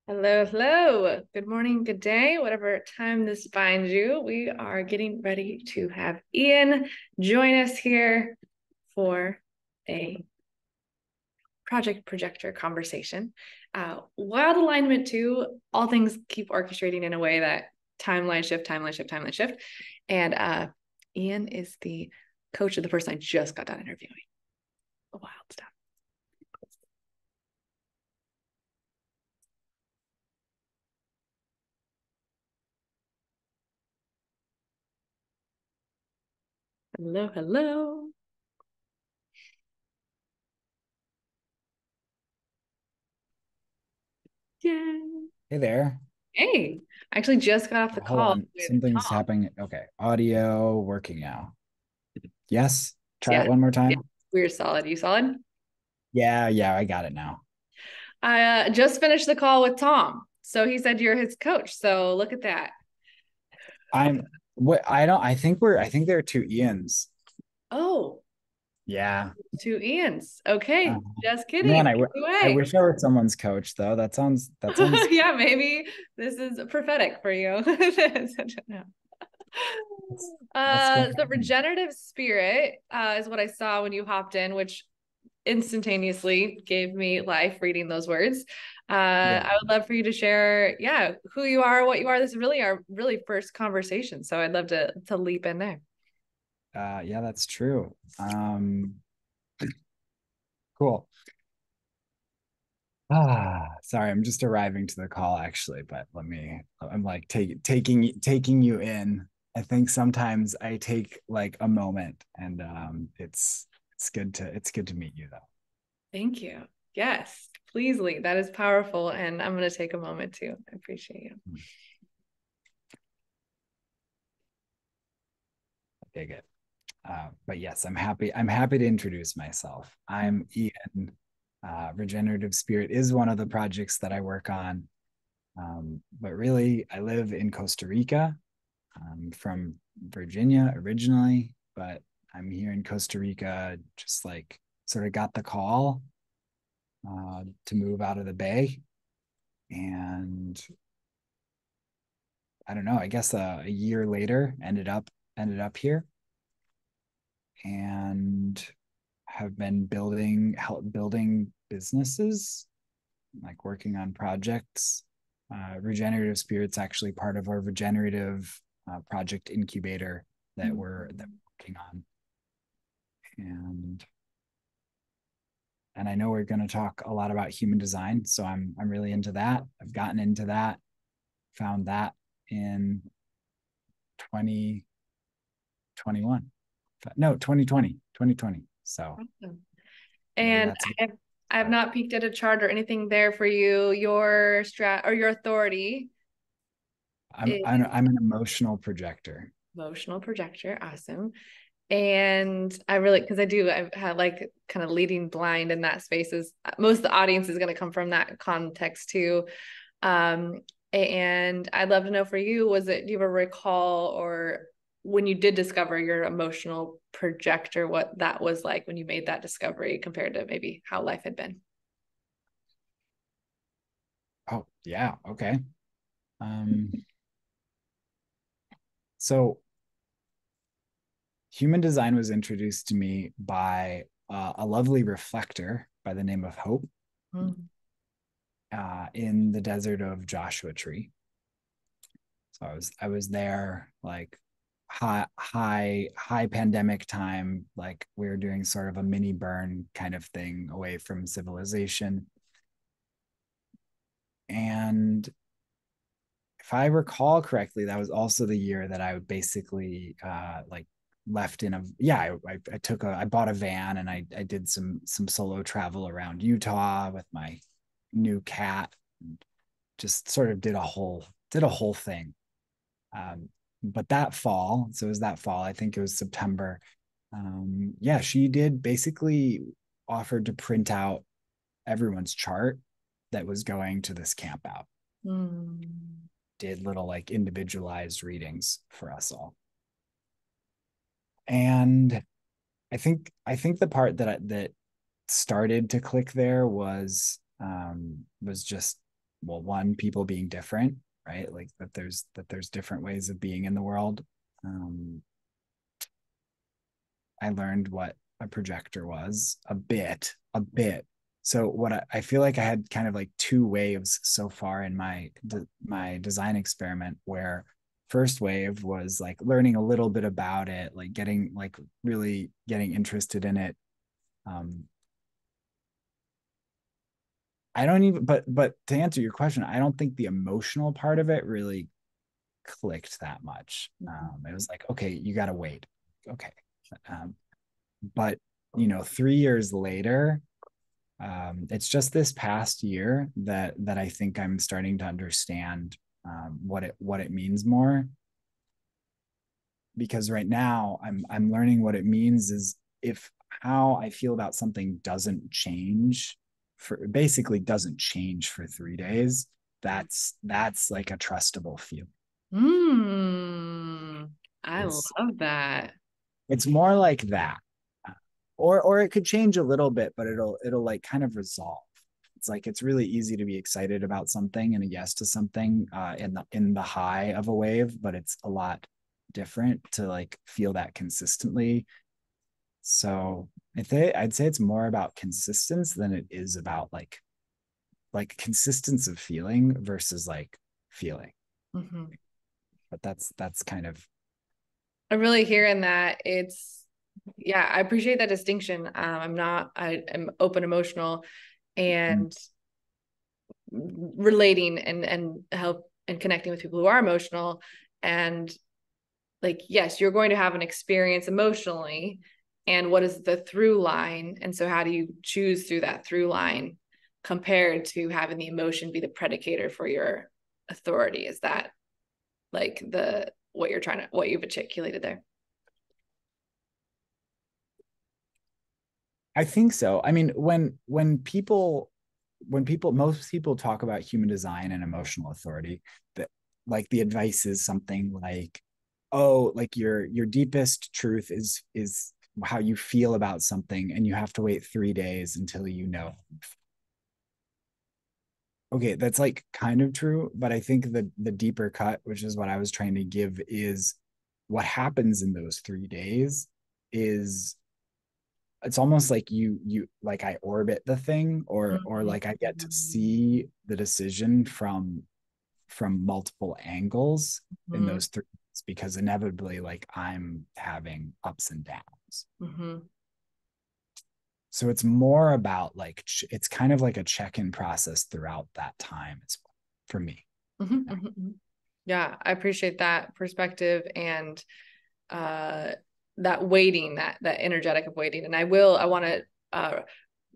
Hello, hello. Good morning, good day, whatever time this finds you. We are getting ready to have Ian join us here for a project projector conversation. Wild alignment too. All things keep orchestrating in a way that timeline shift, timeline shift, timeline shift. And Ian is the coach of the person I just got done interviewing. Wild stuff. Hello, hello. Yay. Hey there. Hey, I actually just got off the Hold call on. with Something's Tom. happening. Okay. Audio working now. Yes. Try it Yeah, one more yeah, time. we're solid. You solid? Yeah, I got it now. I just finished the call with Tom. So he said you're his coach. So look at that. I'm what I think there are two Ians. Oh, Yeah. two Ians. Uh, Okay, just man, kidding. I Anyway. wish I were someone's coach though. That sounds Yeah, maybe this is prophetic for you. what's going The on. regenerative spirit is what I saw when you hopped in, which instantaneously gave me life reading those words. Yeah. I would love for you to share, yeah, who you are, what you are. This is really our really first conversation, so I'd love to leap in there. Yeah, that's true. Cool. Sorry, I'm just arriving to the call actually, but I'm like taking you in. I think sometimes I take like a moment and it's good to meet you though. Thank you. Yes, please lead. That is powerful, and I'm going to take a moment too. I appreciate you. Okay, good. But yes, I'm happy to introduce myself. I'm Ian. Regenerative Spirit is one of the projects that I work on. But really, I live in Costa Rica. I'm from Virginia originally, but I'm here in Costa Rica, just like sort of got the call to move out of the Bay. And I don't know, I guess a year later ended up here and have been building businesses, like working on projects. Regenerative Spirit's actually part of our regenerative project incubator that we're working on. And and I know we're going to talk a lot about human design, so I'm really into that. I've gotten into that, found that in 2021. No, 2020. So Awesome. maybe And that's a good I have start. not peeked at a chart or anything there for you. Your strat or your authority is I'm an emotional projector. emotional projector. Awesome. And I really, because I've had like kind of leading blind in that space is most of the audience is going to come from that context too. Um, and I'd love to know for you, do you ever recall or when you did discover your emotional projector, what that was like when you made that discovery compared to maybe how life had been? Oh, yeah, okay. Um, so human design was introduced to me by a lovely reflector by the name of Hope Mm. in the desert of Joshua Tree. So I was there like high pandemic time, like we were doing sort of a mini burn kind of thing away from civilization. And if I recall correctly, that was also the year that I basically like left in a yeah I bought a van and I did some solo travel around Utah with my new cat and just sort of did a whole thing. Um, but that fall, so it was that fall, I think it was September. Yeah, she did basically offered to print out everyone's chart that was going to this camp out. Mm. Did little like individualized readings for us all. And I think the part that started to click there was just well, one, people being different, right? Like that there's different ways of being in the world. um I learned what a projector was a bit. So I feel like I had kind of like two waves so far in my design experiment, where first wave was like learning a little bit about it, like getting like really getting interested in it. um I don't even, but to answer your question, I don't think the emotional part of it really clicked that much. It was like, okay, you got to wait. Okay. um, but 3 years later, it's just this past year that I think I'm starting to understand what it means more. Because right now I'm learning what it means is, if how I feel about something doesn't change for 3 days, that's like a trustable feeling. Mm, I It's love that. it's more like that. Or it could change a little bit, but it'll like kind of resolve. It's like it's really easy to be excited about something and a yes to something in the high of a wave, but it's a lot different to like feel that consistently. So I'd say it's more about consistency than it is about like consistency of feeling versus like feeling. Mhm. But that's kind of. I'm really hearing that. Yeah, I appreciate that distinction. I am open emotional and relating and help and connecting with people who are emotional. And like, yes, you're going to have an experience emotionally. And what is the through line? And so, how do you choose through that through line compared to having the emotion be the predicator for your authority? Is that like what you've articulated there? I think so. I mean, when most people talk about human design and emotional authority, that like the advice is something like, oh, like your deepest truth is how you feel about something, and you have to wait 3 days until you know. Okay, that's like kind of true, but I think the deeper cut, which is what I was trying to give, is what happens in those 3 days is it's almost like you like I orbit the thing, or like I get to see the decision from multiple angles in Mm-hmm. those 3 days, because inevitably like I'm having ups and downs. Mm-hmm. So it's more about like it's kind of like a check-in process throughout that time. It's for me. Mm-hmm. Mm-hmm. Yeah, I appreciate that perspective and uh that waiting, that energetic of waiting. And I want to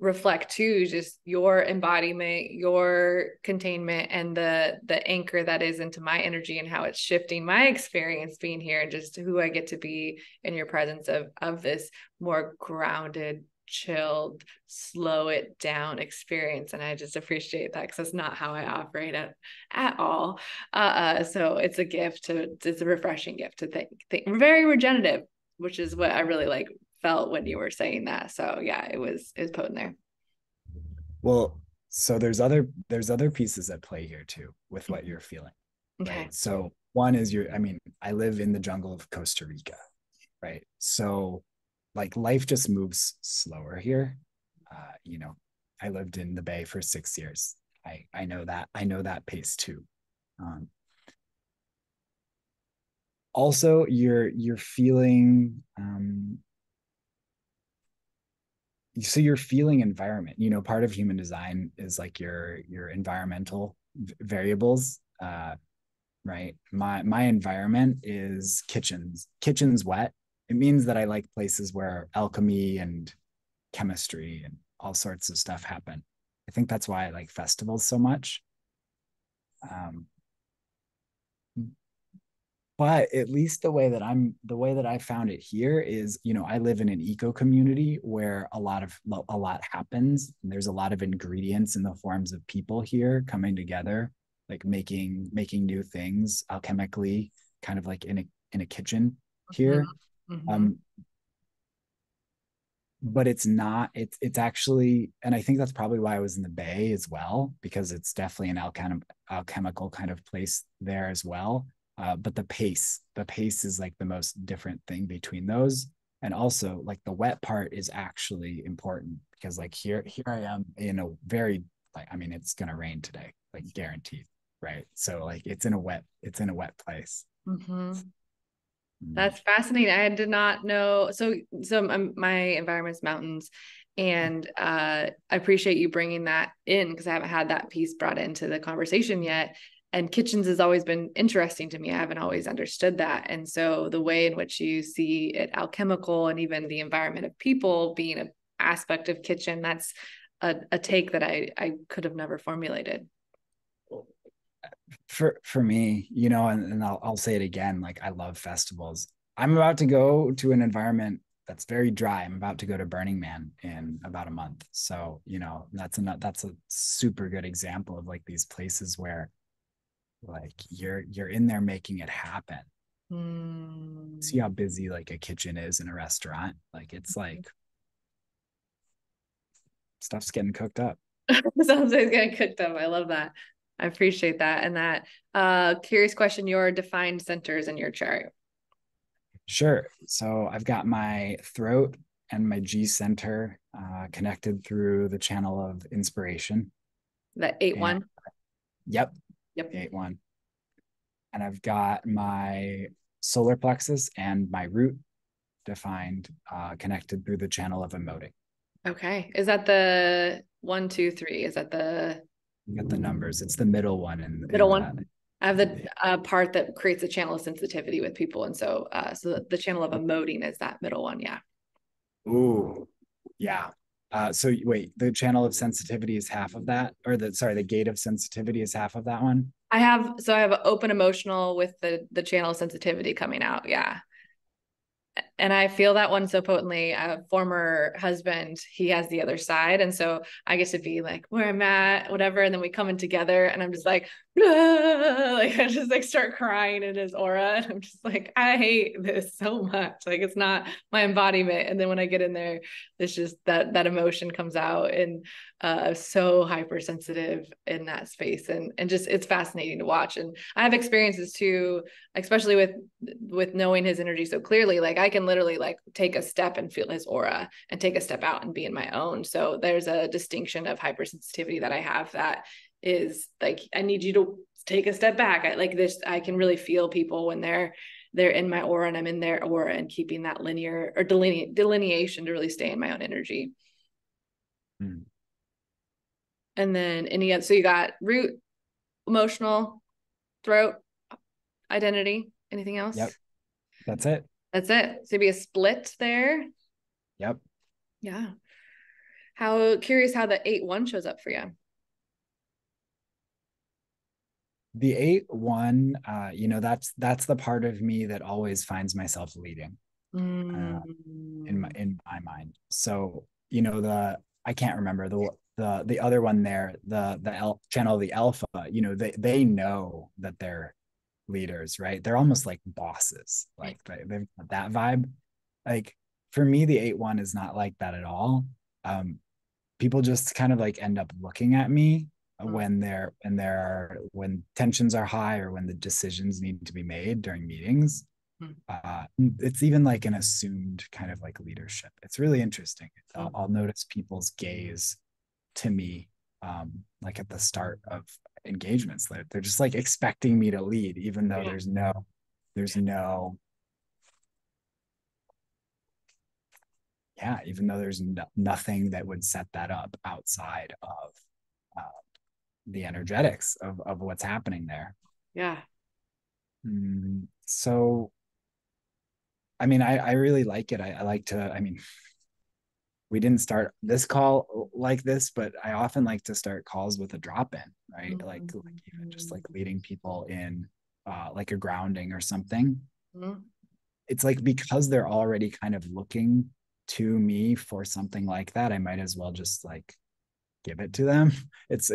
reflect too just your embodiment, your containment, and the anchor that is into my energy and how it's shifting my experience being here, and just who I get to be in your presence of this more grounded, chilled, slow it down experience. And I just appreciate that, because that's not how I operate at all. So it's a refreshing gift to think very regenerative, which is what I really like felt when you were saying that. So yeah, it was potent there. Well, so there's other pieces at play here too with what you're feeling, Okay. right? So one is I mean, I live in the jungle of Costa Rica, right? So like life just moves slower here. I lived in the Bay for 6 years. I know that pace too. Um, Also, you're feeling so you're feeling environment. Part of human design is like your environmental variables. Right. My environment is kitchens wet. It means that I like places where alchemy and chemistry and all sorts of stuff happen. I think that's why I like festivals so much. um, but at least the way that I found it here is, I live in an eco community where a lot happens, and there's a lot of ingredients in the forms of people here coming together, like making new things alchemically, kind of like in a kitchen Mm-hmm. here. Mm-hmm. um but it's not, it's actually, and I think that's probably why I was in the Bay as well, because it's definitely an alchemical kind of place there as well. But the pace is like the most different thing between those. And also like the wet part is actually important because like here I am in a very, like, I mean, it's gonna rain today, like guaranteed, right? So like it's in a wet place. Mhm. Mm. That's fascinating. I did not know. So my environment's mountains, and I appreciate you bringing that in because I haven't had that piece brought into the conversation yet. And kitchens has always been interesting to me. I haven't always understood that. And so the way in which you see it alchemical and even the environment of people being an aspect of kitchen, that's a take that I could have never formulated. For me, and I'll say it again, like I love festivals. I'm about to go to an environment that's very dry. I'm about to go to Burning Man in about a month. So, that's a super good example of like these places where like you're in there making it happen. See Hmm. how busy like a kitchen is in a restaurant. Like it's like stuff's getting cooked up. Sounds like it's getting cooked up. I love that. I appreciate that. And that curious question, your defined centers in your chart. Sure. So I've got my throat and my G center connected through the channel of inspiration. That eight And one. yep, Yep. 8-1. And I've got my solar plexus and my root defined, connected through the channel of emoting. Okay. Is that the 1, 2, 3? Is that the You got the numbers. It's the middle one middle in one? that. I have the part that creates a channel of sensitivity with people. And so the channel of emoting is that middle one. Yeah. Ooh, yeah. So wait, the channel of sensitivity is half of that, or the gate of sensitivity is half of that one. I have an open emotional with the channel of sensitivity coming out. Yeah. And I feel that one so potently. A former husband, he has the other side. And so I get to be like where I'm at, whatever. And then we come in together and I'm just like, like I just like start crying in his aura. And I'm just like, I hate this so much. Like it's not my embodiment. And then when I get in there, it's just that emotion comes out and so hypersensitive in that space. And just it's fascinating to watch. And I have experiences too, especially with knowing his energy so clearly. Like I can literally like take a step and feel his aura and take a step out and be in my own. So there's a distinction of hypersensitivity that I have that is like I need you to take a step back. I like this. I can really feel people when they're in my aura and I'm in their aura and keeping that linear or delineation to really stay in my own energy. Hmm. And then any other, so you got root, emotional, throat, identity, anything Yep, else? that's it. That's it. So be a split there. Yep. Yeah. How curious how the 8-1 shows up for you. The 8-1, that's the part of me that always finds myself leading, uh, in my Mm. in my mind. So, the I can't remember the other one there, the channel of the alpha, they know that they're leaders, right? They're almost like bosses. Like they've got that vibe. Like for me, the 8-1 is not like that at all. Um, People just kind of like end up looking at me when tensions are high or when the decisions need to be made during meetings. It's even like an assumed kind of like leadership. It's really interesting. I'll notice people's gaze to me, like at the start of engagements. They're just like expecting me to lead, even though Yeah. there's no, yeah, even though there's nothing that would set that up outside of uh, the energetics of what's happening there. Yeah. So, I mean, I really like it. I like to, I mean, we didn't start this call like this, but I often like to start calls with a drop in, right? Like even just like leading people in, like a grounding or something. Mm-hmm. It's like because they're already kind of looking to me for something like that, I might as well just like give it to them.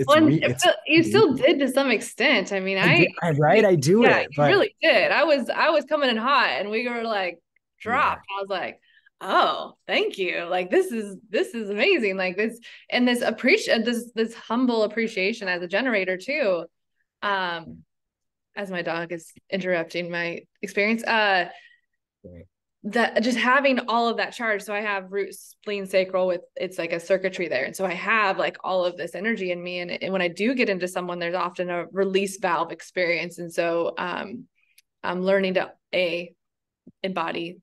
Well, It's you still did to some extent. I mean, I do, right? I do yeah, it, you but really did. I was coming in hot and we were like yeah, dropped. I was like, oh, thank you. Like this is amazing. Like this and this appreciate this humble appreciation as a generator too. Um, as my dog is interrupting my experience. Right. That just having all of that charge. So I have root, spleen, sacral with it's like a circuitry there. And so I have like all of this energy in me. And when I do get into someone, there's often a release valve experience. And so I'm learning to embody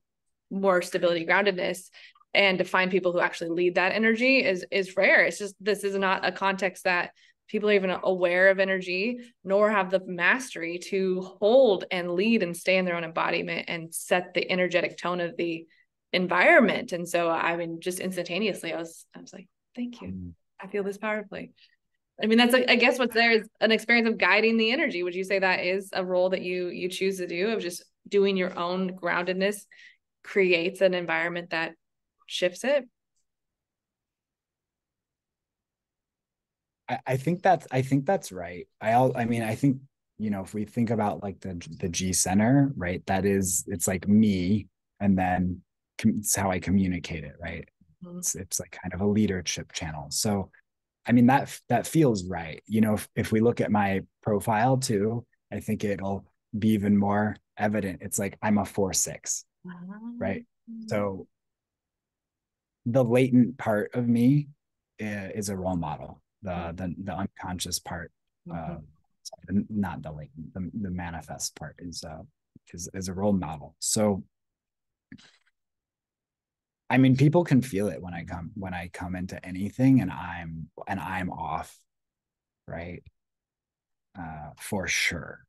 more stability, groundedness, and to find people who actually lead that energy is rare. It's just this is not a context that people are even aware of energy, nor have the mastery to hold and lead and stay in their own embodiment and set the energetic tone of the environment. And so, I mean, just instantaneously, I was like, thank you. I feel this powerfully. I mean, that's I guess what's there is an experience of guiding the energy. Would you say that is a role that you choose to do of just doing your own groundedness creates an environment that shifts it? I think that's right. I mean, I think, if we think about like the G center, right, it's like me, and then it's how I communicate it, right? Mm-hmm. It's like kind of a leadership channel. So I mean, that feels right. If we look at my profile too, I think it'll be even more evident. It's like I'm a 4/6, right? So the latent part of me is a role model. The unconscious part, not the latent, the manifest part is a role model. So I mean, people can feel it when I come into anything, and I'm off, right? For sure.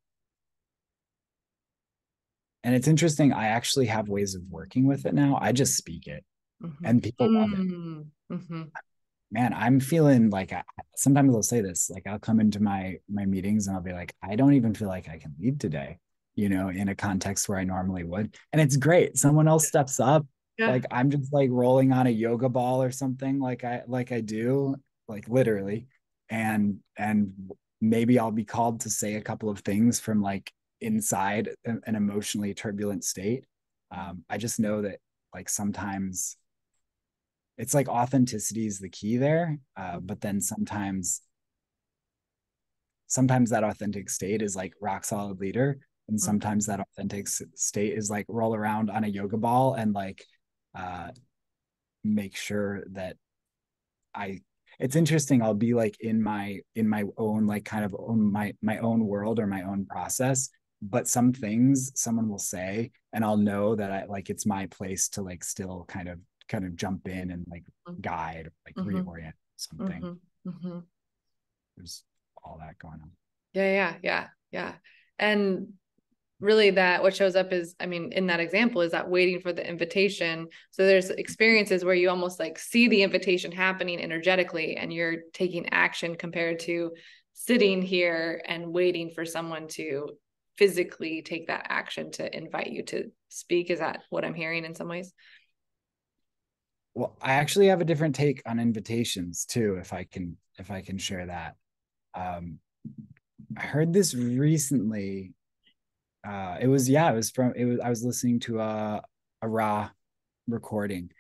And it's interesting. I actually have ways of working with it now. I just speak it, and people love it. Man, I'm feeling like sometimes I'll say this, like I'll come into my meetings and I'll be like, I don't even feel like I can lead today, in a context where I normally would. And it's great. Someone else steps up. Yeah. Like I'm just like rolling on a yoga ball or something like I do, like literally. And maybe I'll be called to say a couple of things from like inside an emotionally turbulent state. I just know that like sometimes it's like authenticity is the key there. But then sometimes that authentic state is like rock solid leader. And sometimes that authentic state is like roll around on a yoga ball and like make sure that it's interesting. I'll be like in my own, like kind of my own world or my own process. But some things someone will say, and I'll know that it's my place to like still kind of jump in and like guide, like reorient something. There's all that going on. Yeah. And really that what shows up is, I mean, in that example is that waiting for the invitation. So there's experiences where you almost like see the invitation happening energetically and you're taking action compared to sitting here and waiting for someone to physically take that action to invite you to speak. Is that what I'm hearing in some ways? Well, I actually have a different take on invitations too, if I can share that. I heard this recently. I was listening to a raw recording,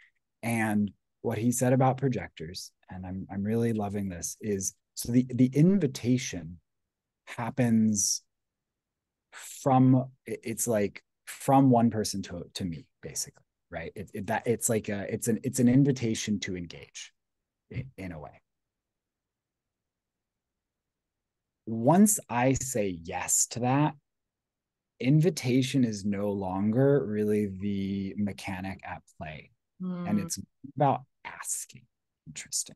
and what he said about projectors, and I'm really loving this, is so the invitation happens it's like from one person to me, basically, right? It's an invitation to engage in a way. Once I say yes to that, invitation is no longer really the mechanic at play. And it's about asking. Interesting.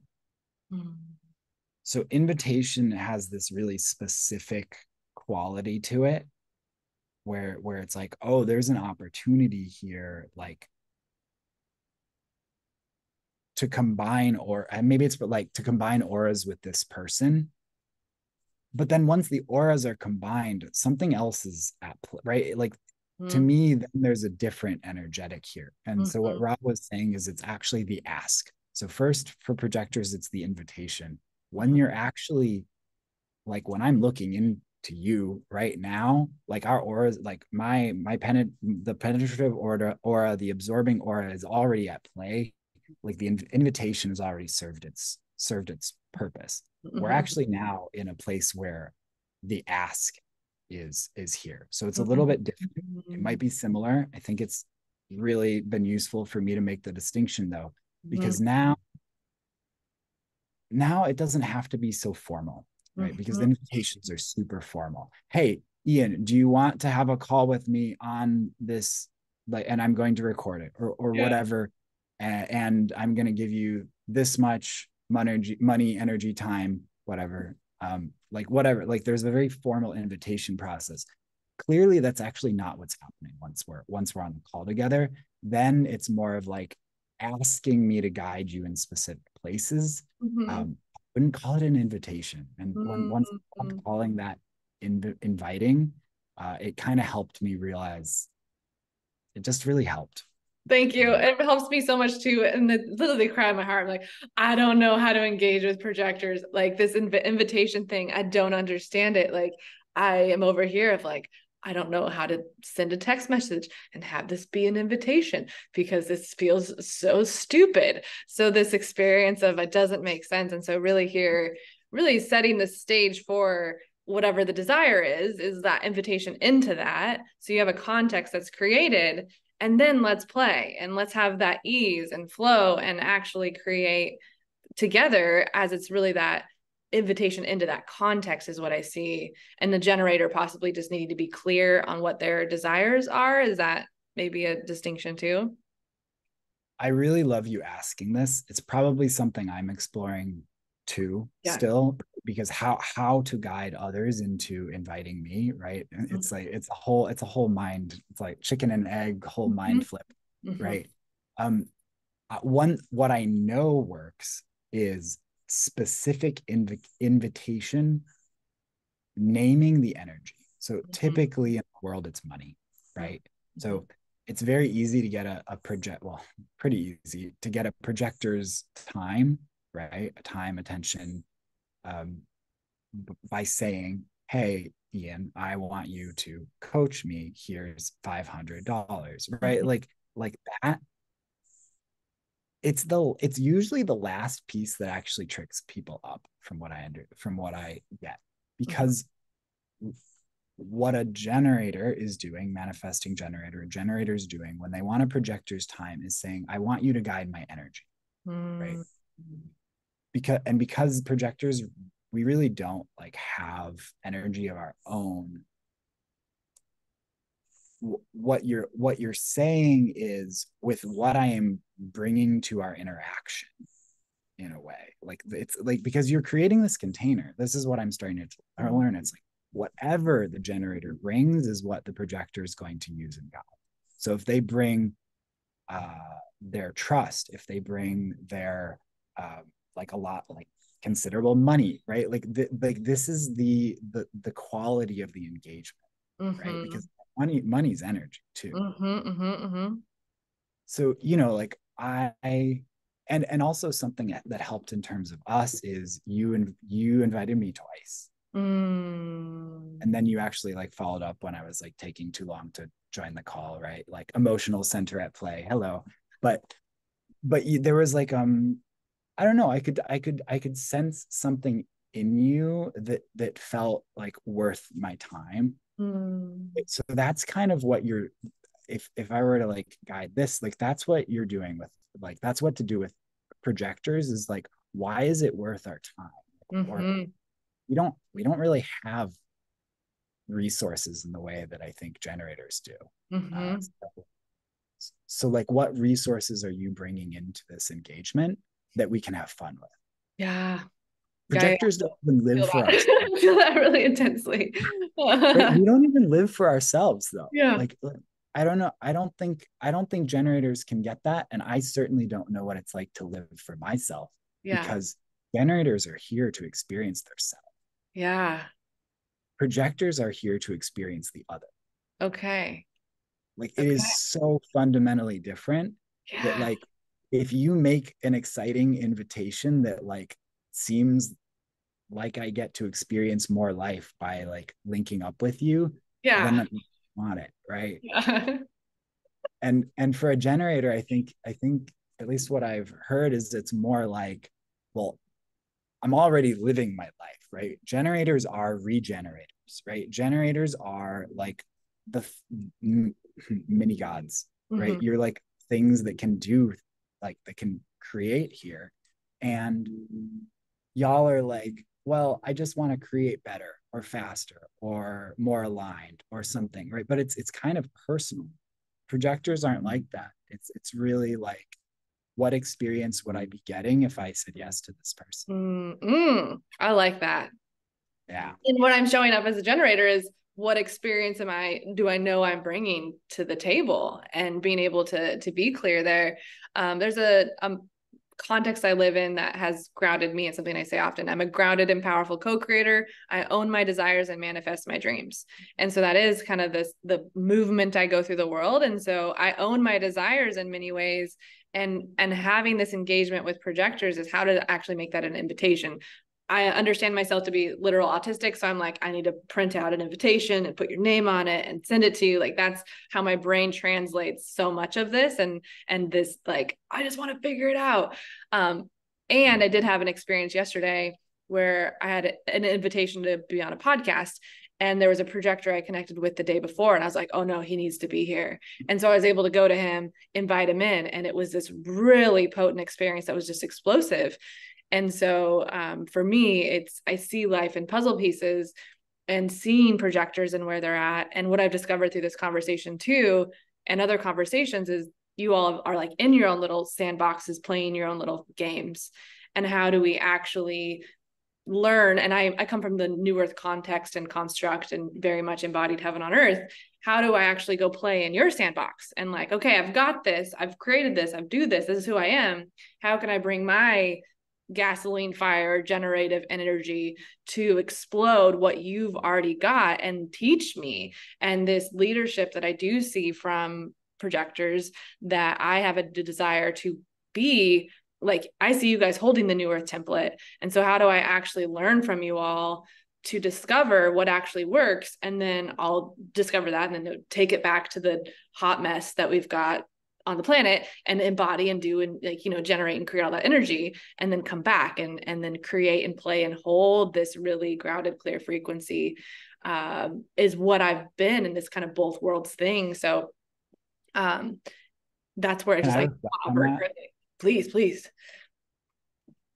So invitation has this really specific quality to it where it's like, oh, there's an opportunity here, like to combine, or and maybe it's like to combine auras with this person. But then once the auras are combined, something else is at play, right? Like to me, then there's a different energetic here. And so what Rob was saying is it's actually the ask. So first for projectors, it's the invitation. When you're actually like when I'm looking into to you right now, like our auras, like the penetrative aura, the absorbing aura is already at play. Like the invitation has already served its purpose. We're Mm-hmm. actually now in a place where the ask is here. So it's a little bit different. It Mm-hmm. might be similar. I think it's really been useful for me to make the distinction though, because now it doesn't have to be so formal, right? Because the Mm-hmm. invitations are super formal. Hey, Ian, do you want to have a call with me on this? Like, and I'm going to record it or Yeah. whatever. And I'm going to give you this much money, energy, time, whatever. Like whatever. Like there's a very formal invitation process. Clearly, that's actually not what's happening once we're on the call together. Then it's more of like asking me to guide you in specific places. Mm-hmm. I wouldn't call it an invitation. And once I'm Mm-hmm. calling that inviting, it kind of helped me realize it just really helped. Thank you. It helps me so much too. And it literally cry in my heart. I'm like, I don't know how to engage with projectors. Like this invitation thing, I don't understand it. Like I am over here of like, I don't know how to send a text message and have this be an invitation because this feels so stupid. So this experience of it doesn't make sense. And so really here, really setting the stage for whatever the desire is that invitation into that. So you have a context that's created, and then let's play and let's have that ease and flow and actually create together, as it's really that invitation into that context is what I see. And the generator possibly just needing to be clear on what their desires are. Is that maybe a distinction too? I really love you asking this. It's probably something I'm exploring too Yeah. still, because how to guide others into inviting me, right? It's like it's a whole mind, it's like chicken and egg, whole Mm-hmm. mind flip, Mm-hmm. right? Um one what I know works is specific invitation, naming the energy. So Mm-hmm. typically in the world, it's money, right? So it's very easy to get a project, well, pretty easy to get a projector's time, right? A time, attention, um, by saying, hey, Ian, I want you to coach me. Here's $500, right? Mm-hmm. Like that. It's usually the last piece that actually tricks people up from what I get, Mm-hmm. because what a generator is doing, manifesting generator is doing when they want a projector's time is saying, I want you to guide my energy, right? Mm-hmm. Because projectors, we really don't like have energy of our own. What you're saying is, with what I am bringing to our interaction, in a way, like it's like, because you're creating this container, this is what I'm starting to learn. It's like whatever the generator brings is what the projector is going to use and guide. So if they bring their trust, if they bring their like a lot, like considerable money, right? Like this is the quality of the engagement, right? Mm-hmm. Because money's energy too. Mm-hmm. Mm-hmm. So like and also something that helped in terms of us is you invited me twice, Mm-hmm. and then you actually like followed up when I was like taking too long to join the call, right? Like emotional center at play, hello. But there was like I don't know, I could sense something in you that felt like worth my time. Mm-hmm. So that's kind of what you're, if I were to like guide this, like that's what you're doing with, like that's what to do with projectors, is like, why is it worth our time? Or Mm-hmm. we don't really have resources in the way that I think generators do. Uh, Mm-hmm. so like, what resources are you bringing into this engagement that we can have fun with? Yeah. Yeah, yeah. Projectors don't even live Feel for that. ourselves, I feel that really intensely. right? We don't even live for ourselves though. Yeah. Like I don't know. I don't think generators can get that, and I certainly don't know what it's like to live for myself, Yeah. because generators are here to experience their self. Yeah. Projectors are here to experience the other. Okay. Like it Okay. is so fundamentally different that, Yeah. like, if you make an exciting invitation that like seems like I get to experience more life by like linking up with you, then Yeah. I want it, right? Yeah. And for a generator, I think at least what I've heard is it's more like, well, I'm already living my life, right? Generators are regenerators, right? Generators are like the mini gods, right? Mhm. You're like things that can do, like that can create here. And y'all are like, well, I just want to create better or faster or more aligned or something, right? But it's kind of personal. Projectors aren't like that. It's really like, what experience would I be getting if I said yes to this person? I like that. Yeah. And what I'm showing up as a generator is what experience do I know I'm bringing to the table, and being able to be clear there. There's a context I live in that has grounded me, and something I say often. I'm a grounded and powerful co-creator. I own my desires and manifest my dreams. And so that is kind of the movement I go through the world. And so I own my desires in many ways. And having this engagement with projectors is how to actually make that an invitation. I understand myself to be literal autistic. So I'm like, I need to print out an invitation and put your name on it and send it to you. Like, that's how my brain translates so much of this. And this, like, I just want to figure it out. And I did have an experience yesterday where I had an invitation to be on a podcast, and there was a projector I connected with the day before. And I was like, oh no, he needs to be here. And so I was able to go to him, invite him in. And it was this really potent experience that was just explosive. And so for me, I see life in puzzle pieces, and seeing projectors and where they're at. And what I've discovered through this conversation too, and other conversations, is you all are like in your own little sandboxes, playing your own little games. And how do we actually learn? And I come from the New Earth context and construct, and very much embodied heaven on earth. How do I actually go play in your sandbox and like, okay, I've got this, I've created this, I've do this is who I am. How can I bring my gasoline fire generative energy to explode what you've already got and teach me? And this leadership that I do see from projectors, that I have a desire to be like, I see you guys holding the New Earth template. And so how do I actually learn from you all to discover what actually works? And then I'll discover that and then take it back to the hot mess that we've got on the planet, and embody and do, and like, generate and create all that energy, and then come back and then create and play and hold this really grounded, clear frequency, is what I've been in this kind of both worlds thing. So that's where I Can just I like reflect on offer it. that? Please.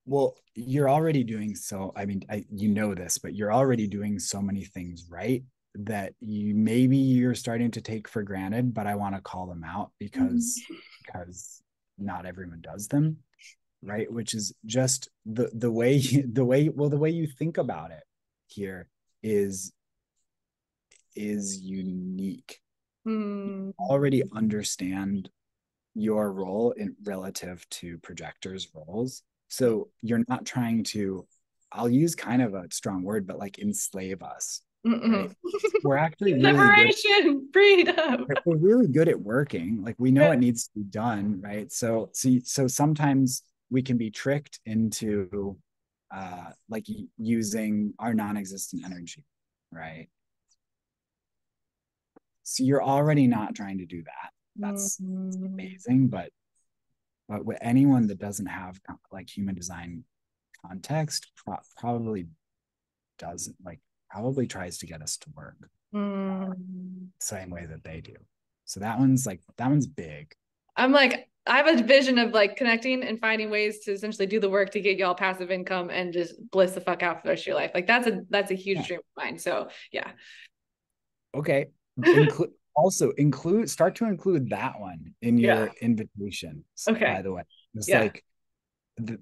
Well, you're already doing so. I mean, you know this, but you're already doing so many things right that you're starting to take for granted, but I want to call them out because not everyone does them, right? Which is just the way the way you think about it here is unique. Mm-hmm. You already understand your role in relative to projectors' roles. So you're not trying to, I'll use kind of a strong word, but like enslave us, right? We're actually really good. Liberation, freedom. We're really good at working. Like we know it needs to be done, right? So sometimes we can be tricked into like using our non-existent energy, right? So you're already not trying to do that. That's amazing, but with anyone that doesn't have like human design context probably doesn't like probably tries to get us to work same way that they do. So that one's big. I'm like, I have a vision of like connecting and finding ways to essentially do the work to get y'all passive income and just bliss the fuck out for the rest of your life. Like that's a huge dream of mine. So yeah. Okay. Also start to include that one in Yeah. your invitations, Okay. by the way. It's Yeah. like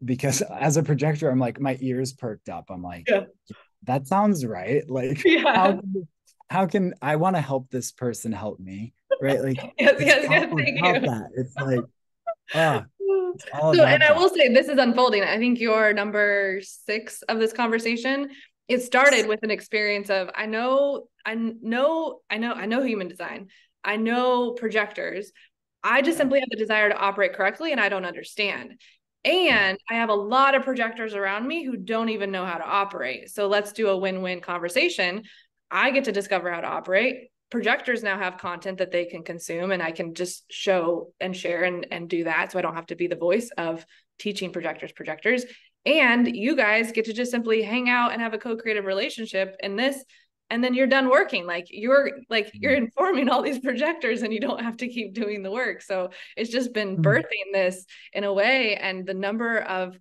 because as a projector, I'm like, my ears perked up. I'm like, Yeah. that sounds right. Like, Yeah. how can I want to help this person help me? Right. Like it's Yes. all Thank about you. that. It's like, it's all So, and about I that. will say this is unfolding. I think you're number 6 of this conversation. It started with an experience of I know human design. I know projectors. I just simply have the desire to operate correctly, and I don't understand. Yeah. And I have a lot of projectors around me who don't even know how to operate. So let's do a win-win conversation. I get to discover how to operate. Projectors now have content that they can consume, and I can just show and share and do that. So I don't have to be the voice of teaching projectors. And you guys get to just simply hang out and have a co-creative relationship in this, and then you're done working. You're informing all these projectors and you don't have to keep doing the work. So it's just been birthing this in a way. And the number of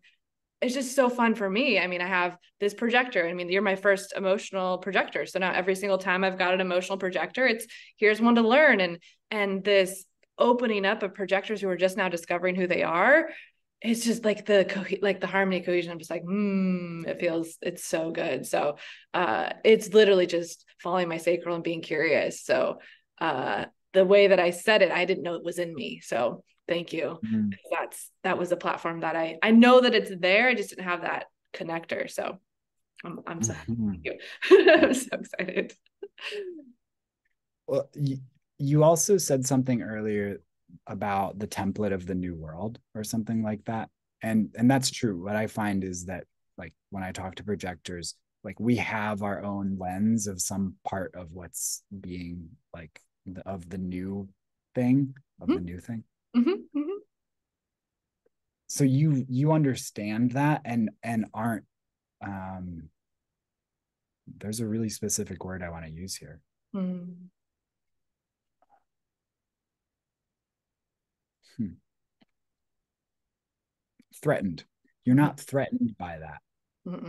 it's just so fun for me. I mean, I have this projector. I mean, you're my first emotional projector. So now every single time I've got an emotional projector, it's here's one to learn. And this opening up of projectors who are just now discovering who they are, it's just like the harmony cohesion. I'm just like, it's so good. So it's literally just following my sacral and being curious. So the way that I said it, I didn't know it was in me. So thank you. Mm-hmm. That was a platform that I know that it's there. I just didn't have that connector. So I'm so thank you. I'm so excited. Well, you also said something earlier about the template of the new world or something like that. And that's true. What I find is that, like, when I talk to projectors, like, we have our own lens of some part of what's being like of the new thing, of the new thing. Mm-hmm, mm-hmm. So you understand that and aren't there's a really specific word I want to use here. Threatened. You're not threatened by that.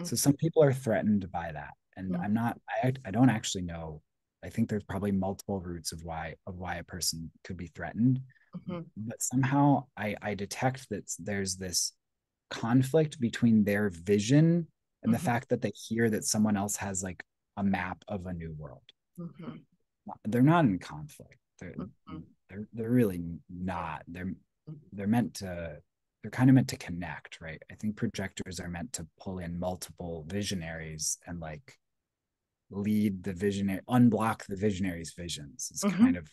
So some people are threatened by that, and I'm not. I don't actually know. I think there's probably multiple roots of why a person could be threatened, but somehow I detect that there's this conflict between their vision and the fact that they hear that someone else has like a map of a new world. They're not in conflict. They're really not. They're meant to. They're kind of meant to connect, right? I think projectors are meant to pull in multiple visionaries and like lead the visionary, unblock the visionary's visions. It's kind of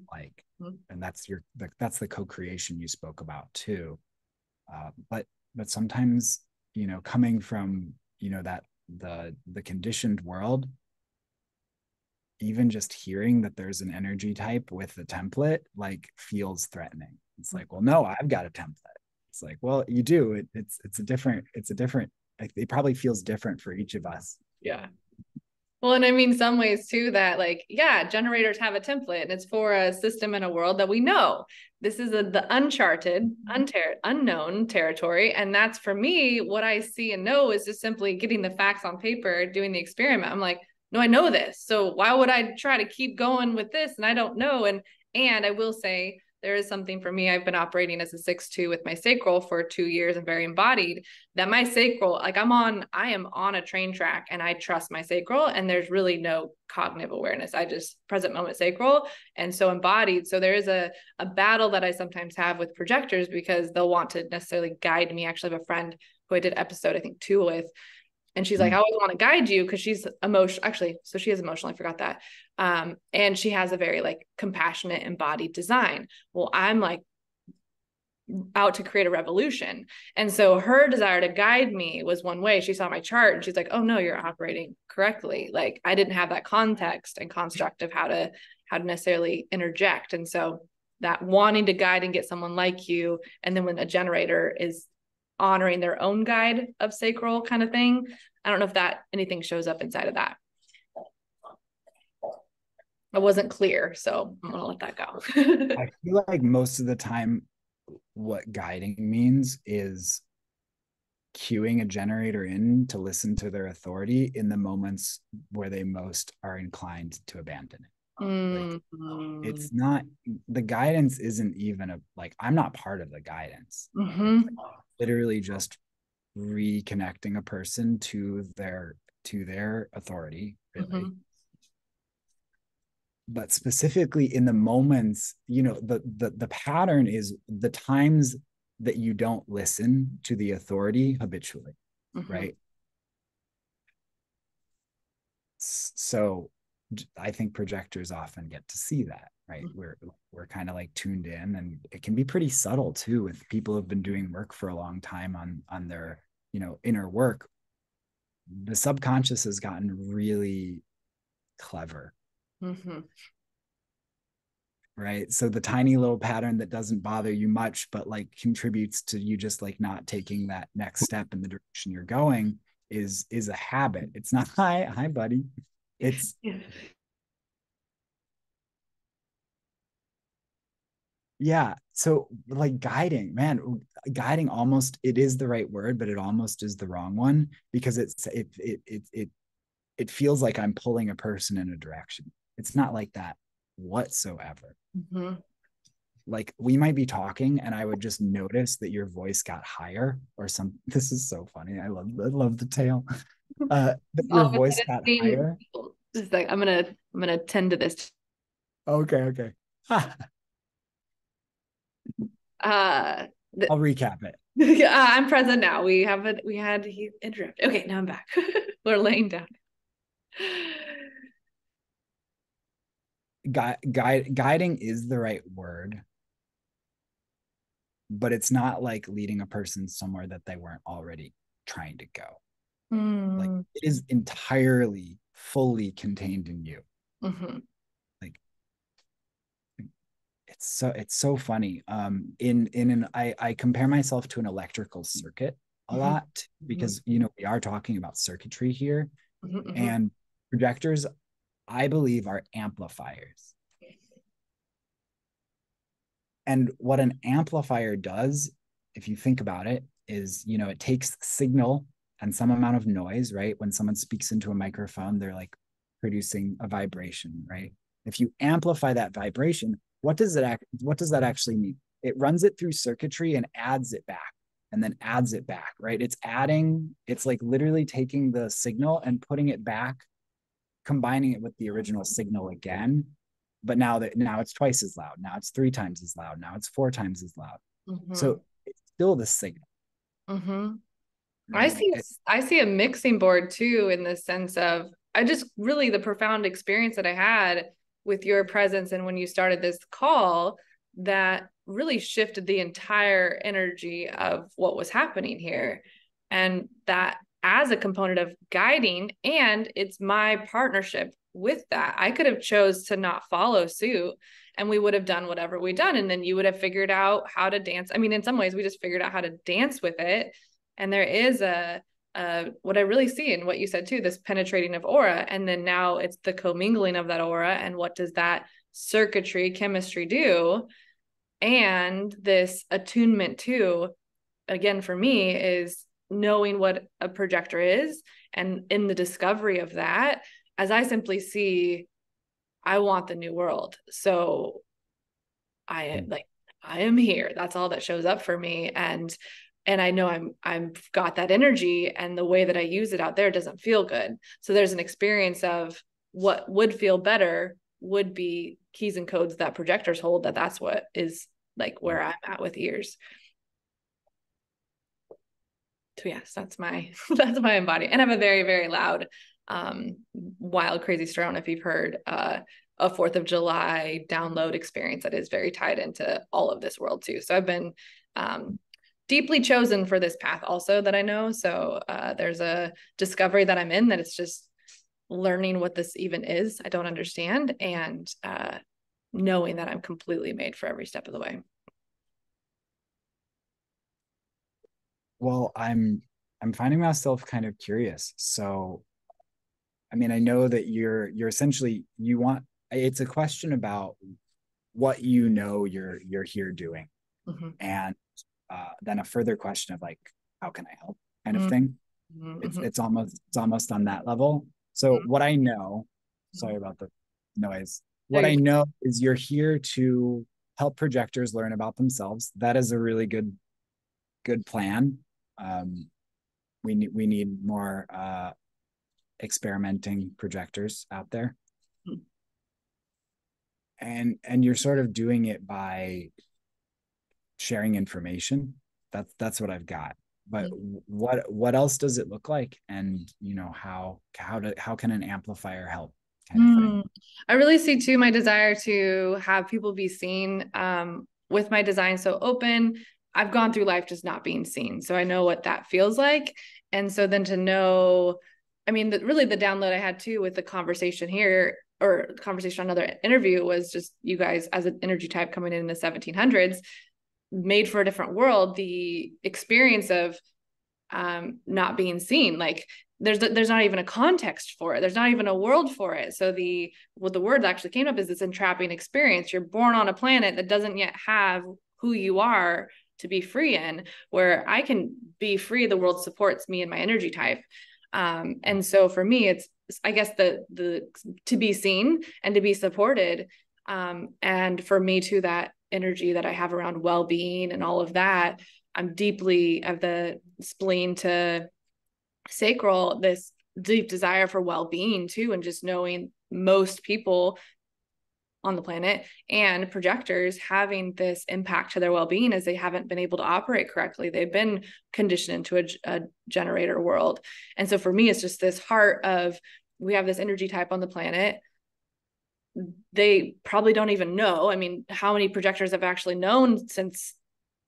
like, and that's the co-creation you spoke about too. But sometimes, coming from, that the conditioned world, even just hearing that there's an energy type with the template like feels threatening. It's like, well, no, I've got a template. It's like, well, you do. It's a different. It probably feels different for each of us. Yeah. Well, and I mean, some ways too that generators have a template and it's for a system in a world that we know. This is the uncharted, unknown territory. And that's, for me, what I see and know is just simply getting the facts on paper, doing the experiment. I'm like, no, I know this. So why would I try to keep going with this? And I don't know. And I will say, there is something for me. I've been operating as a 6-2 with my sacral for 2 years and very embodied, that my sacral, like I am on a train track and I trust my sacral, and there's really no cognitive awareness. I just present moment sacral and so embodied. So there is a battle that I sometimes have with projectors because they'll want to necessarily guide me. Actually, I have a friend who I did episode, I think 2 with, and she's like, I always want to guide you because she's emotional. Actually, so she is emotional. I forgot that. And she has a very like compassionate embodied design. Well, I'm like out to create a revolution. And so her desire to guide me was one way. She saw my chart and she's like, oh no, you're operating correctly. Like I didn't have that context and construct of how to necessarily interject. And so that wanting to guide and get someone like you, and then when a generator is honoring their own guide of sacral kind of thing, I don't know if that anything shows up inside of that. It wasn't clear, so I'm gonna let that go. I feel like most of the time what guiding means is cueing a generator in to listen to their authority in the moments where they most are inclined to abandon it. Like, it's not, the guidance isn't even I'm not part of the guidance. Literally just reconnecting a person to their authority, really. But specifically in the moments, the pattern is the times that you don't listen to the authority habitually, right? So I think projectors often get to see that. right? We're kind of like tuned in, and it can be pretty subtle too with people who've been doing work for a long time on their, inner work. The subconscious has gotten really clever. Mm-hmm. Right, so the tiny little pattern that doesn't bother you much but like contributes to you just like not taking that next step in the direction you're going is a habit. It's not hi buddy. It's Yeah. Yeah, so like guiding, man, guiding, almost, it is the right word, but it almost is the wrong one, because it feels like I'm pulling a person in a direction. It's not like that whatsoever. Mm-hmm. Like, we might be talking and I would just notice that your voice got higher or some this is so funny. I love the tale. That your All good. voice got higher. Just like I'm gonna tend to this. Okay. Uh, I'll recap it. I'm present now. We had he interrupted. Okay, now I'm back. We're laying down. Guiding is the right word, but it's not like leading a person somewhere that they weren't already trying to go. Like, Mm. it is entirely fully contained in you. Mm-hmm. Like, it's so funny. In an I compare myself to an electrical circuit a Mm-hmm. lot, because we are talking about circuitry here, Mm-hmm. and projectors, I believe, are amplifiers. And what an amplifier does, if you think about it, is, it takes signal and some amount of noise, right? When someone speaks into a microphone, they're like producing a vibration, right? If you amplify that vibration, what does that actually mean? It runs it through circuitry and adds it back, and then adds it back, right? It's like literally taking the signal and putting it back, combining it with the original signal again. But now it's twice as loud. Now it's 3 times as loud. Now it's 4 times as loud. Mm-hmm. So it's still the signal, Mm-hmm. I right? see I see a mixing board too, in the sense of I just really the profound experience that I had with your presence and when you started this call that really shifted the entire energy of what was happening here. And that as a component of guiding, and it's my partnership with that. I could have chose to not follow suit and we would have done whatever we done, and then you would have figured out how to dance. I mean, in some ways we just figured out how to dance with it. And there is what I really see in what you said too, this penetrating of aura. And then now it's the commingling of that aura. And what does that circuitry chemistry do? And this attunement too, again, for me, is knowing what a projector is. And in the discovery of that, as I simply see, I want the new world. So I am here. That's all that shows up for me. And I know I'm got that energy, and the way that I use it out there doesn't feel good. So there's an experience of what would feel better would be keys and codes that projectors hold, that's what is like where I'm at with ears. So yes, that's my that's my embodiment. And I have a very, very loud wild crazy story. I don't know if you've heard a 4th of July download experience that is very tied into all of this world too. So I've been deeply chosen for this path also, that I know. So there's a discovery that I'm in, that it's just learning what this even is. I don't understand, and knowing that I'm completely made for every step of the way. Well, I'm finding myself kind of curious. So, I mean, I know that you're essentially, it's a question about what you're here doing, Mm-hmm. and then a further question of like, how can I help, kind of Mm-hmm. thing. It's Mm-hmm. it's almost on that level. So what I know, sorry about the noise. No, What I know is you're here to help projectors learn about themselves. That is a really good plan. Um, we need more experimenting projectors out there, and you're sort of doing it by sharing information. That's what I've got. But what else does it look like? And how can an amplifier help? kind of thing. I really see too my desire to have people be seen with my design so open. I've gone through life just not being seen. So I know what that feels like. And so then to know, I mean, really the download I had too with the conversation here or conversation on another interview was just you guys as an energy type coming in the 1700s made for a different world. The experience of not being seen, like there's not even a context for it, there's not even a world for it. So what the word actually came up is this entrapping experience. You're born on a planet that doesn't yet have who you are to be free in, where I can be free, the world supports me and my energy type. And so for me it's, I guess, the to be seen and to be supported, and for me too, that energy that I have around well-being and all of that, I'm deeply of the spleen to sacral, this deep desire for well-being too, and just knowing most people on the planet and projectors having this impact to their well-being as they haven't been able to operate correctly. They've been conditioned into a generator world. And so for me, it's just this heart of, we have this energy type on the planet. They probably don't even know. I mean, how many projectors have actually known since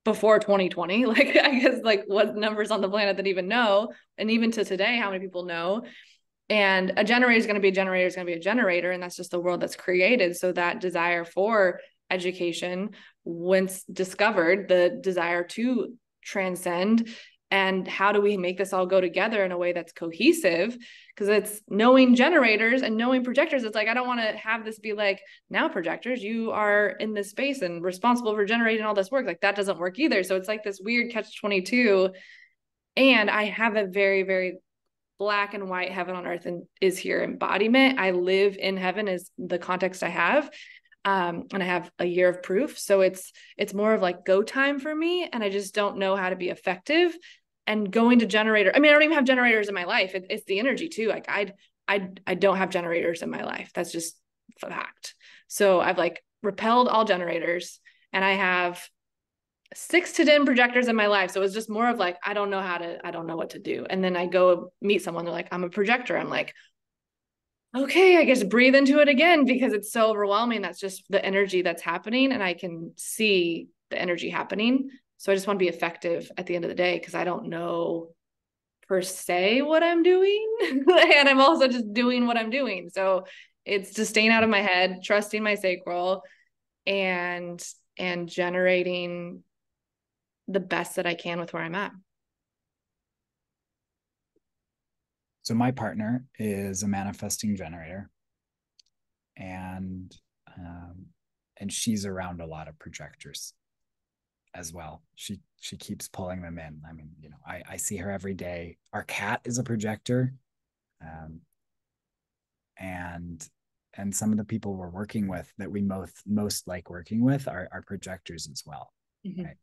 before 2020? Like, I guess, like, what numbers on the planet that even know? And even to today, how many people know? And a generator is going to be a generator is going to be a generator. And that's just the world that's created. So that desire for education, once discovered, the desire to transcend, and how do we make this all go together in a way that's cohesive? Because it's knowing generators and knowing projectors. It's like, I don't want to have this be like, now projectors, you are in this space and responsible for generating all this work. Like, that doesn't work either. So it's like this weird catch-22. And I have a very, very black and white heaven on earth and is here embodiment. I live in heaven is the context I have. And I have a year of proof. So it's more of like go time for me. And I just don't know how to be effective. And going to generator, I mean, I don't even have generators in my life. It's the energy too. Like I don't have generators in my life. That's just a fact. So I've like repelled all generators, and I have 6 to 10 projectors in my life. So it was just more of like, I don't know what to do. And then I go meet someone, they're like, I'm a projector. I'm like, okay, I guess breathe into it again, because it's so overwhelming. That's just the energy that's happening. And I can see the energy happening. So I just want to be effective at the end of the day, because I don't know per se what I'm doing. And I'm also just doing what I'm doing. So it's just staying out of my head, trusting my sacral, and generating the best that I can with where I'm at. So my partner is a manifesting generator, and she's around a lot of projectors as well. She keeps pulling them in. I mean, you know, I see her every day. Our cat is a projector, and some of the people we're working with that we most like working with are projectors as well. Mm-hmm. Right?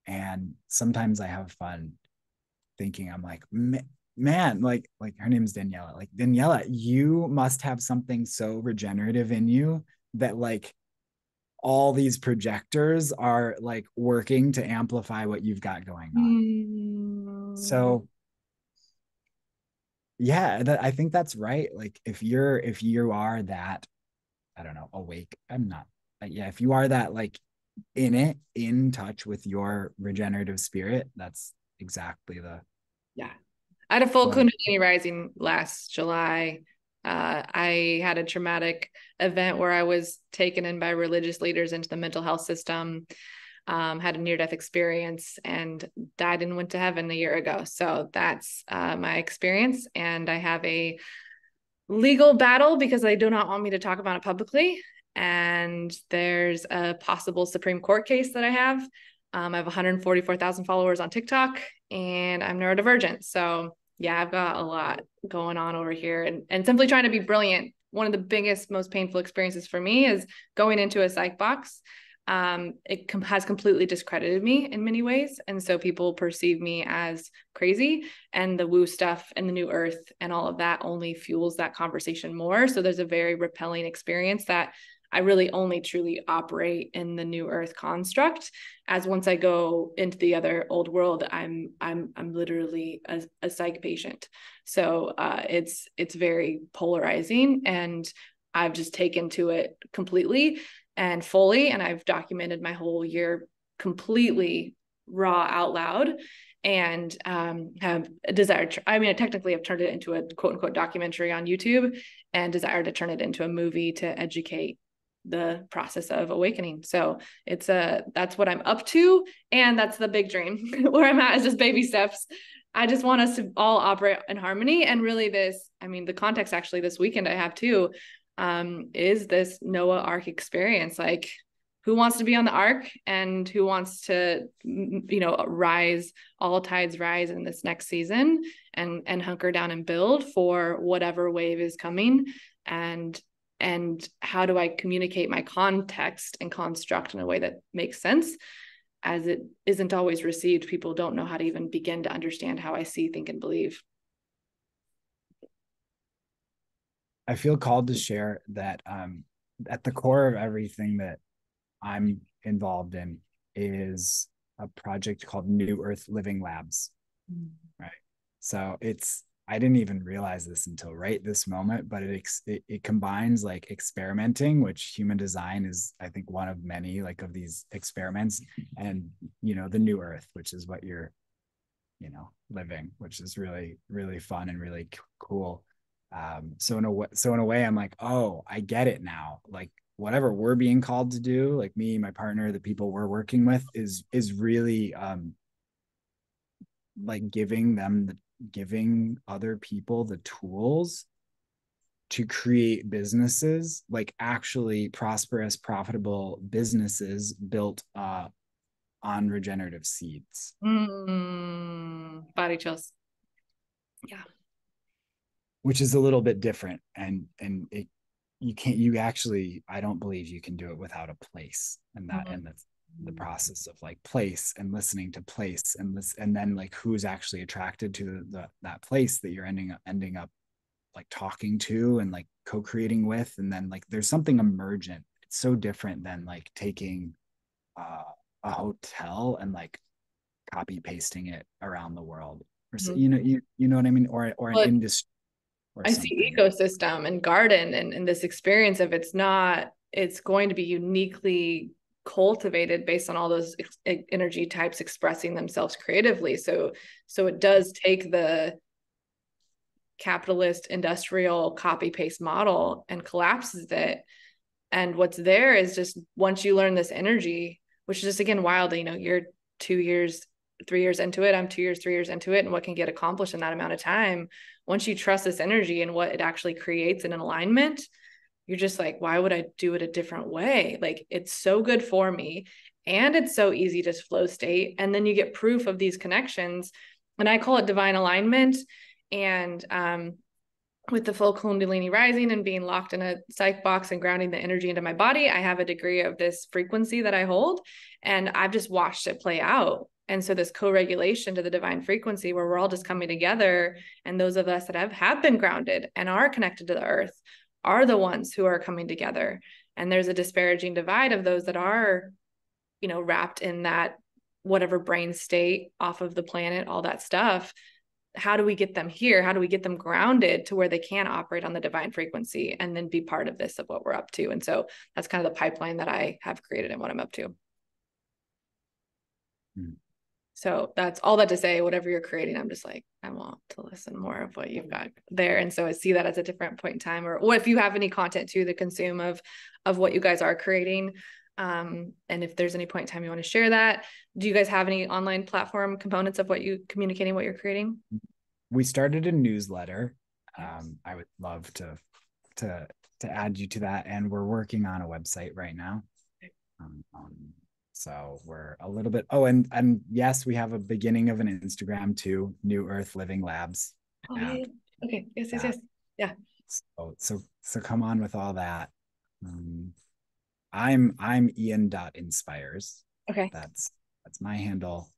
And sometimes I have fun thinking, I'm like, man, like her name's Daniela. Like, Daniela, you must have something so regenerative in you that like all these projectors are like working to amplify what you've got going on. So yeah, I think that's right. Like if you are that, I don't know, awake, I'm not, yeah, if you are that like in touch with your regenerative spirit, that's exactly the, yeah. I had a full Kundalini rising last July. I had a traumatic event where I was taken in by religious leaders into the mental health system, had a near-death experience, and died and went to heaven a year ago. So that's my experience. And I have a legal battle because they do not want me to talk about it publicly. And there's a possible Supreme Court case that I have. I have 144,000 followers on TikTok, and I'm neurodivergent. So yeah, I've got a lot going on over here, and simply trying to be brilliant. One of the biggest, most painful experiences for me is going into a psych box. It has completely discredited me in many ways. And so people perceive me as crazy, and the woo stuff and the new earth and all of that only fuels that conversation more. So there's a very repelling experience that I really only truly operate in the new earth construct. As once I go into the other old world, I'm literally a psych patient. So it's very polarizing, and I've just taken to it completely and fully, and I've documented my whole year completely raw out loud, and have a desire. I mean, I technically have turned it into a quote unquote documentary on YouTube, and desire to turn it into a movie to educate the process of awakening. So that's what I'm up to, and that's the big dream. Where I'm at is just baby steps. I just want us to all operate in harmony, and really the context actually this weekend I have too, is this Noah Ark experience. Like, who wants to be on the ark, and who wants to, rise, all tides rise in this next season, and hunker down and build for whatever wave is coming. And how do I communicate my context and construct in a way that makes sense, as it isn't always received. People don't know how to even begin to understand how I see, think, and believe. I feel called to share that at the core of everything that I'm involved in is a project called New Earth Living Labs. Right. So I didn't even realize this until right this moment, but it combines like experimenting, which human design is, I think, one of many like of these experiments, and the new earth, which is what you're living, which is really, really fun and really cool. So in a way, I'm like, oh, I get it now. Like, whatever we're being called to do, like me, my partner, the people we're working with, is really like giving other people the tools to create businesses, like actually prosperous, profitable businesses built on regenerative seeds. Body chills. Yeah. Which is a little bit different, and you actually, I don't believe you can do it without a place, and that's the process of like place and listening to place, and then like who's actually attracted to that place that you're ending up like talking to and like co-creating with. And then like there's something emergent. It's so different than like taking a hotel and like copy pasting it around the world, or you know what I mean, or an Well, industry or I see something. ecosystem and garden, and this experience of it's going to be uniquely cultivated based on all those energy types expressing themselves creatively. So it does take the capitalist industrial copy paste model and collapses it. And what's there is just, once you learn this energy, which is just, again, wild, you're 2 years, 3 years into it, I'm 2 years, 3 years into it, and what can get accomplished in that amount of time. Once you trust this energy and what it actually creates in an alignment, you're just like, why would I do it a different way? Like, it's so good for me, and it's so easy to flow state. And then you get proof of these connections, and I call it divine alignment. And with the full Kundalini rising and being locked in a psych box and grounding the energy into my body, I have a degree of this frequency that I hold, and I've just watched it play out. And so this co-regulation to the divine frequency, where we're all just coming together, and those of us that have been grounded and are connected to the earth are the ones who are coming together. And there's a disparaging divide of those that are, wrapped in that whatever brain state off of the planet, all that stuff. How do we get them here? How do we get them grounded to where they can operate on the divine frequency and then be part of this, of what we're up to? And so that's kind of the pipeline that I have created and what I'm up to. So that's all that to say, whatever you're creating, I'm just like, I want to listen more of what you've got there. And so I see that as a different point in time, or what if you have any content to the consume of what you guys are creating. And if there's any point in time you want to share that. Do you guys have any online platform components of what you communicating, what you're creating? We started a newsletter. I would love to add you to that, and we're working on a website right now. So we're a little bit. Oh, and yes, we have a beginning of an Instagram too. New Earth Living Labs. Oh, yeah. Okay. Yes. Yeah. So come on with all that. I'm Ian.inspires. Okay. That's my handle.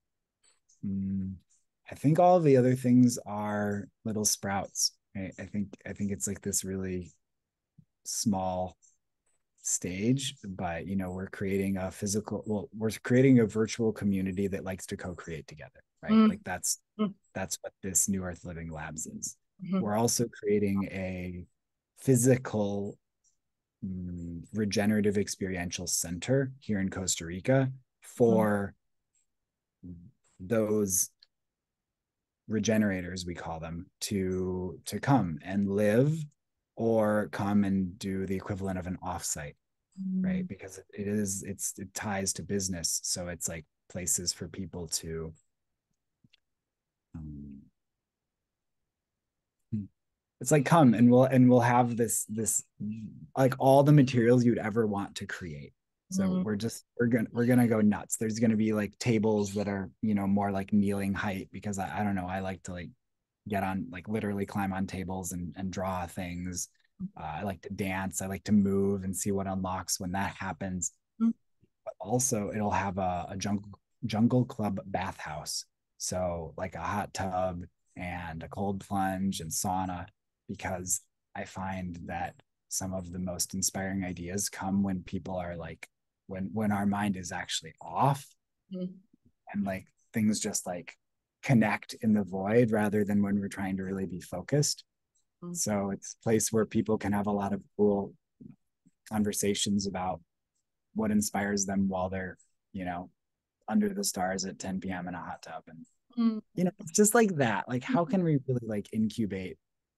I think all the other things are little sprouts. I think it's like this really small stage, but we're creating a we're creating a virtual community that likes to co-create together, right? Mm, Like mm, that's what this New Earth Living Labs is. mhm, We're also creating a physical regenerative experiential center here in Costa Rica mm, for those regenerators, we call them, to come and live or come and do the equivalent of an offsite, right? mm, Because it ties to business, so it's like places for people to um, it's like come and we'll have this like all the materials you'd ever want to create. So mm, we're gonna go nuts. There's gonna be like tables that are more like kneeling height, because I don't know, I like to like get on, like literally climb on tables and draw things. I like to dance, I like to move and see what unlocks when that happens. mm, But also it'll have a jungle club bathhouse, so like a hot tub and a cold plunge and sauna, because I find that some of the most inspiring ideas come when people are like when our mind is actually off, mm, and like things just like connect in the void rather than when we're trying to really be focused. mm, So it's a place where people can have a lot of cool conversations about what inspires them while they're, you know, under the stars at 10 p.m. in a hot tub. And, mm, it's just like that. Like, how can we really like incubate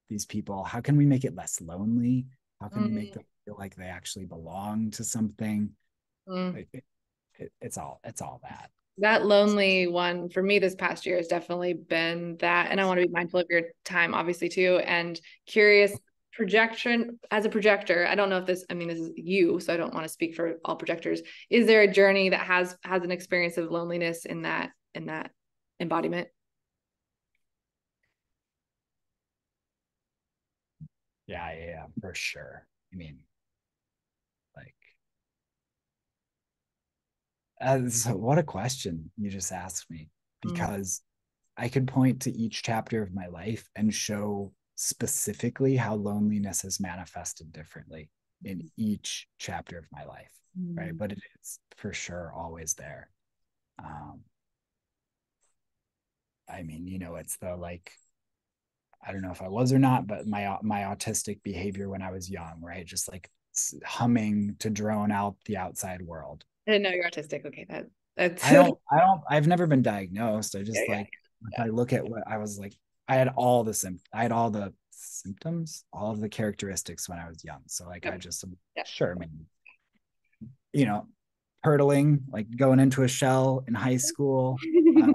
these people? How can we make it less lonely? How can we make mm, them feel like they actually belong to something? mm. Like, it's all that. That lonely one for me this past year has definitely been that. And I want to be mindful of your time, obviously, too. And curious, projection as a projector. I don't know if this, I mean, this is you, so I don't want to speak for all projectors. Is there a journey that has an experience of loneliness in that embodiment? Yeah, for sure. I mean, like, so what a question you just asked me, Mm, because I could point to each chapter of my life and show specifically how loneliness has manifested differently in each chapter of my life, right? mm, But it is for sure always there. Um, I mean, it's the like, I don't know if I was or not, but my autistic behavior when I was young, right? Just like humming to drone out the outside world. I didn't know you're autistic. Okay, that's I've never been diagnosed. I yeah, just yeah, like, if yeah. I look at what I was like, I had all the symptoms, all of the characteristics when I was young. So like, I Yep, just, yep. sure, I mean, you know, hurtling, like going into a shell in high school, uh,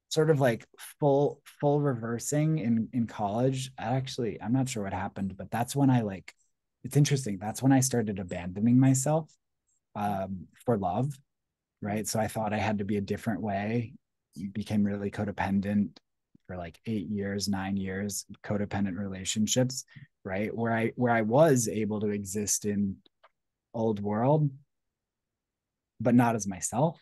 sort of like full reversing in college. I'm not sure what happened, but that's when I like, it's interesting. That's when I started abandoning myself for love, right? So I thought I had to be a different way. Became really codependent for like 8 years, 9 years, codependent relationships, right? Where I was able to exist in old world, but not as myself,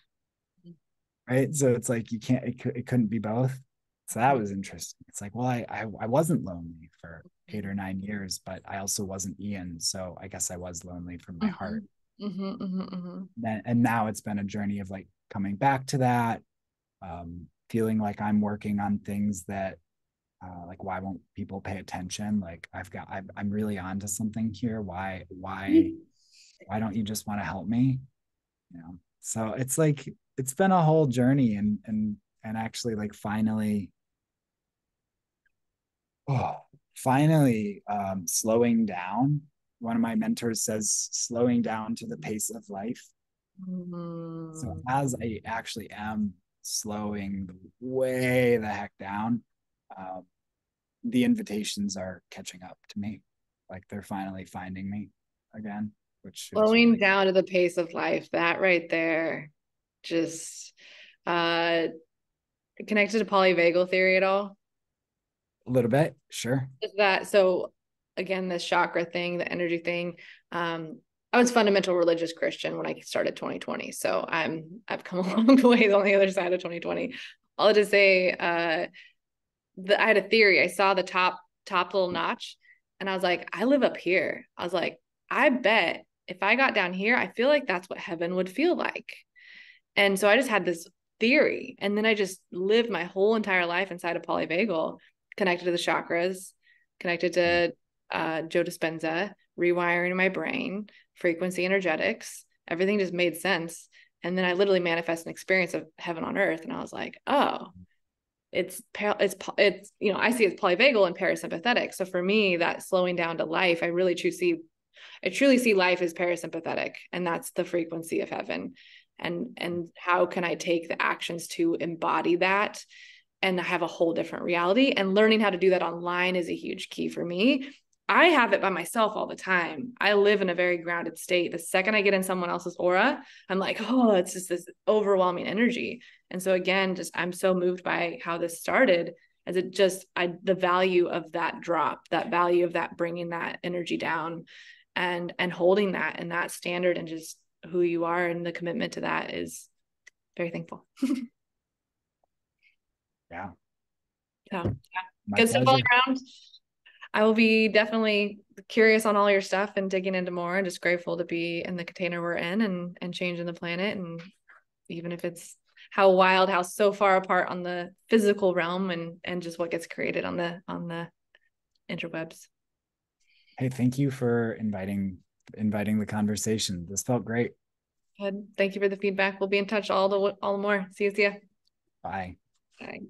right? So it's like you can't, it couldn't be both. So that was interesting. It's like, well, I wasn't lonely for 8 or 9 years, but I also wasn't Ian. So I guess I was lonely from my heart. Mhm, mhm, mhm, mhm. And now it's been a journey of like coming back to that, feeling like I'm working on things that like, why won't people pay attention? Like I'm really onto something here. Why don't you just want to help me? So it's like it's been a whole journey, and actually like oh, finally slowing down. One of my mentors says slowing down to the pace of life. So Mhm. as I actually am slowing way the heck down, um, the invitations are catching up to me. Like they're finally finding me again, which feels Slowing really good. down to the pace of life, that right there, just uh connected to polyvagal theory at all? A little bit, sure. Is that so? Again, this chakra thing, the energy thing. Um, I was fundamental religious Christian when I started 2020, so I've come a long ways on the other side of 2020. I'll just say, I had a theory. I saw the top little notch, and I was like, I live up here. I was like, I bet if I got down here, I feel like that's what heaven would feel like. And so I just had this theory. And then I just lived my whole entire life inside of polyvagal, connected to the chakras, connected to Joe Dispenza, rewiring my brain, frequency energetics. Everything just made sense. And then I literally manifest an experience of heaven on earth. And I was like, oh, it's you know, I see it's polyvagal and parasympathetic. So for me, that slowing down to life, I truly see life as parasympathetic, and that's the frequency of heaven. And how can I take the actions to embody that and have a whole different reality? And learning how to do that online is a huge key for me. I have it by myself all the time. I live in a very grounded state. The second I get in someone else's aura, I'm like, oh, it's just this overwhelming energy. And so again, just I'm so moved by how this started, as it just the value of that drop, that value of that bringing that energy down and holding that and that standard and just who you are and the commitment to that is very thankful. Yeah. So yeah, My good stuff all pleasure. around. I will be definitely curious on all your stuff and digging into more, and just grateful to be in the container we're in and changing the planet. And even if it's how wild, how so far apart on the physical realm and just what gets created on the interwebs. Hey, thank you for inviting the conversation. This felt great. Good. Thank you for the feedback. We'll be in touch all the more. See you. Bye. Bye.